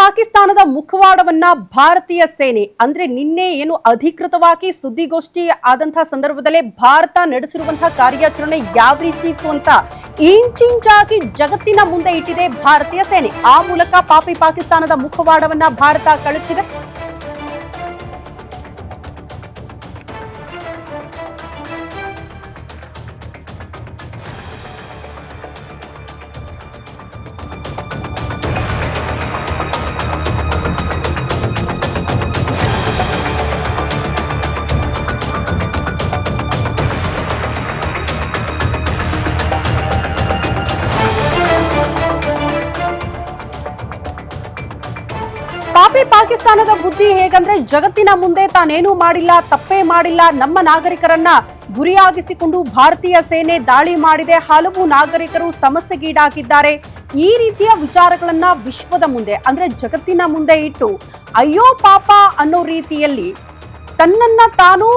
ಪಾಕಿಸ್ತಾನದ ಮುಖವಾಡವನ್ನ ಭಾರತೀಯ ಸೇನೆ ಅಂದ್ರೆ ನಿನ್ನೆ ಏನು ಅಧಿಕೃತವಾಗಿ ಸುದ್ದಿಗೋಷ್ಠಿ ಆದಂತಹ ಸಂದರ್ಭದಲ್ಲೇ ಭಾರತ ನಡೆಸಿರುವಂತಹ ಕಾರ್ಯಾಚರಣೆ ಯಾವ ರೀತಿ ಇತ್ತು ಅಂತ ಇಂಚಿಂಚಾಗಿ ಜಗತ್ತಿನ ಮುಂದೆ ಇಟ್ಟಿದೆ ಭಾರತೀಯ ಸೇನೆ. ಆ ಮೂಲಕ ಪಾಕಿಸ್ತಾನದ ಮುಖವಾಡವನ್ನ ಭಾರತ ಕಳಚಿದೆ. ಪಾಕಿಸ್ತಾನದ ಬುದ್ಧಿ ಹೇಗಂದ್ರೆ ಜಗತ್ತಿನ ಮುಂದೆ ತಾನೇನೂ ಮಾಡಿಲ್ಲ, ತಪ್ಪೇ ಮಾಡಿಲ್ಲ, ನಮ್ಮ ನಾಗರಿಕರನ್ನ ಗುರಿಯಾಗಿಸಿಕೊಂಡು ಭಾರತೀಯ ಸೇನೆ ದಾಳಿ ಮಾಡಿದೆ, ಹಲವು ನಾಗರಿಕರು ಸಮಸ್ಯೆಗೀಡಾಗಿದ್ದಾರೆ. ಈ ರೀತಿಯ ವಿಚಾರಗಳನ್ನ ವಿಶ್ವದ ಮುಂದೆ ಅಂದ್ರೆ ಜಗತ್ತಿನ ಮುಂದೆ ಇಟ್ಟು ಅಯ್ಯೋ ಪಾಪ ಅನ್ನೋ ರೀತಿಯಲ್ಲಿ ತನ್ನನ್ನ ತಾನು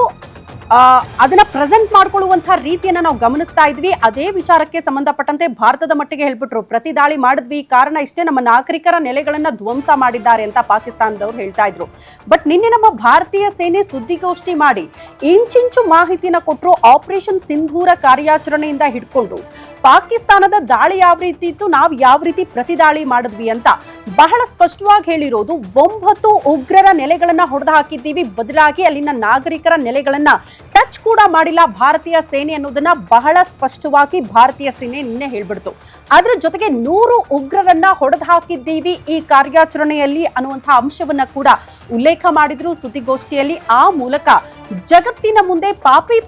ಅದನ್ನ ಪ್ರೆಸೆಂಟ್ ಮಾಡ್ಕೊಳ್ಳುವಂತಹ ರೀತಿಯನ್ನ ನಾವು ಗಮನಿಸ್ತಾ ಇದ್ವಿ. ಅದೇ ವಿಚಾರಕ್ಕೆ ಸಂಬಂಧಪಟ್ಟಂತೆ ಭಾರತದ ಮಟ್ಟಿಗೆ ಹೇಳ್ಬಿಟ್ರು, ಪ್ರತಿ ದಾಳಿ ಮಾಡಿದ್ವಿ, ಕಾರಣ ಇಷ್ಟೇ, ನಮ್ಮ ನಾಗರಿಕರ ನೆಲೆಗಳನ್ನ ಧ್ವಂಸ ಮಾಡಿದ್ದಾರೆ ಅಂತ ಪಾಕಿಸ್ತಾನದವ್ರು ಹೇಳ್ತಾ ಇದ್ರು. ಬಟ್ ನಿನ್ನೆ ನಮ್ಮ ಭಾರತೀಯ ಸೇನೆ ಸುದ್ದಿಗೋಷ್ಠಿ ಮಾಡಿ ಇಂಚಿಂಚು ಮಾಹಿತಿನ ಕೊಟ್ಟರು. ಆಪರೇಷನ್ ಸಿಂಧೂರ ಕಾರ್ಯಾಚರಣೆಯಿಂದ ಹಿಡ್ಕೊಂಡು ಪಾಕಿಸ್ತಾನದ ದಾಳಿ ಯಾವ ರೀತಿ ಇತ್ತು, ನಾವು ಯಾವ ರೀತಿ ಪ್ರತಿ ದಾಳಿ ಮಾಡಿದ್ವಿ ಅಂತ ಬಹಳ ಸ್ಪಷ್ಟವಾಗಿ ಹೇಳಿರೋದು. 9 ಉಗ್ರರ ನೆಲೆಗಳನ್ನ ಹೊಡೆದು ಹಾಕಿದ್ದೀವಿ, ಬದಲಾಗಿ ಅಲ್ಲಿನ ನಾಗರಿಕರ ನೆಲೆಗಳನ್ನ ಟಚ್ ಕೂಡ ಮಾಡಿಲ್ಲ ಭಾರತೀಯ ಸೇನೆ ಅನ್ನೋದನ್ನ ಬಹಳ ಸ್ಪಷ್ಟವಾಗಿ ಭಾರತೀಯ ಸೇನೆ ನಿನ್ನೆ ಹೇಳ್ಬಿಡ್ತು. ಅದರ ಜೊತೆಗೆ 100 ಉಗ್ರರನ್ನ ಹೊಡೆದು ಹಾಕಿದ್ದೀವಿ ಈ ಕಾರ್ಯಾಚರಣೆಯಲ್ಲಿ ಅನ್ನುವಂತಹ ಅಂಶವನ್ನ ಕೂಡ ಉಲ್ಲೇಖ ಮಾಡಿದ್ರು ಸುದ್ದಿಗೋಷ್ಠಿಯಲ್ಲಿ. ಆ ಮೂಲಕ ಜಗತ್ತಿನ ಮುಂದೆ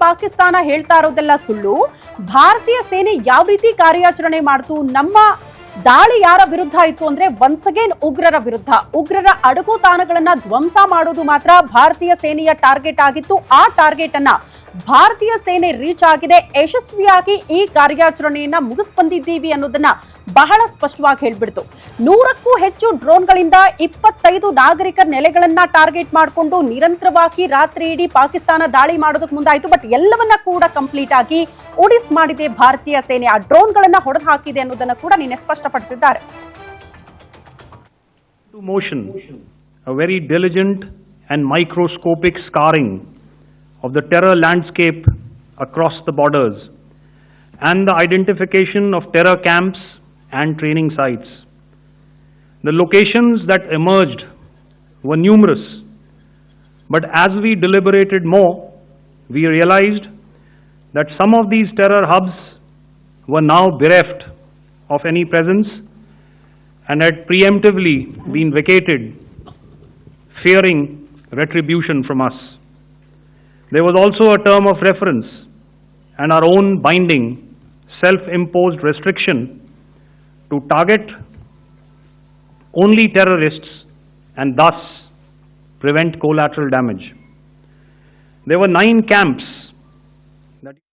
ಪಾಕಿಸ್ತಾನ ಹೇಳ್ತಾ ಇರೋದೆಲ್ಲ ಸುಳ್ಳು, ಭಾರತೀಯ ಸೇನೆ ಯಾವ ರೀತಿ ಕಾರ್ಯಾಚರಣೆ ಮಾಡ್ತು, ನಮ್ಮ ದಾಳಿ ಯಾರ ವಿರುದ್ಧ ಇತ್ತು ಅಂದ್ರೆ ಒನ್ಸ್ ಅಗೇನ್ ಉಗ್ರರ ವಿರುದ್ಧ. ಉಗ್ರರ ಅಡಗುತಾಣಗಳನ್ನ ಧ್ವಂಸ ಮಾಡೋದು ಮಾತ್ರ ಭಾರತೀಯ ಸೇನೆಯ ಟಾರ್ಗೆಟ್ ಆಗಿತ್ತು. ಆ ಟಾರ್ಗೆಟ್ ಅನ್ನ ಭಾರತೀಯ ಸೇನೆ ರೀಚ್ ಆಗಿದೆ, ಯಶಸ್ವಿಯಾಗಿ ಈ ಕಾರ್ಯಾಚರಣೆಯನ್ನ ಮುಗಿಸ್ಬಂದಿದ್ದೀವಿ ಅನ್ನೋದನ್ನ ಬಹಳ ಸ್ಪಷ್ಟವಾಗಿ ಹೇಳ್ಬಿಡ್ತು. 100ಕ್ಕೂ ಹೆಚ್ಚು ಡ್ರೋನ್ಗಳಿಂದ 25 ನಾಗರಿಕರ ನೆಲೆಗಳನ್ನ ಟಾರ್ಗೆಟ್ ಮಾಡಿಕೊಂಡು ನಿರಂತರವಾಗಿ ರಾತ್ರಿ ಇಡೀ ಪಾಕಿಸ್ತಾನ ದಾಳಿ ಮಾಡೋದಕ್ಕೆ ಮುಂದಾಯಿತು. ಬಟ್ ಎಲ್ಲವನ್ನ ಕೂಡ ಕಂಪ್ಲೀಟ್ ಆಗಿ ಉಡಿಸ್ ಮಾಡಿದೆ ಭಾರತೀಯ ಸೇನೆ. ಆ ಡ್ರೋನ್ಗಳನ್ನ ಹೊಡೆದು ಹಾಕಿದೆ ಅನ್ನೋದನ್ನ ಕೂಡ ನಿನ್ನೆ ಸ್ಪಷ್ಟಪಡಿಸಿದ್ದಾರೆ. A very diligent and microscopic scarring of the terror landscape across the borders and the identification of terror camps and training sites. The locations that emerged were numerous, but as we deliberated more, we realized that some of these terror hubs were now bereft of any presence and had preemptively been vacated, fearing retribution from us. There was also a term of reference and our own binding, self-imposed restriction to target only terrorists and thus prevent collateral damage. There were 9 camps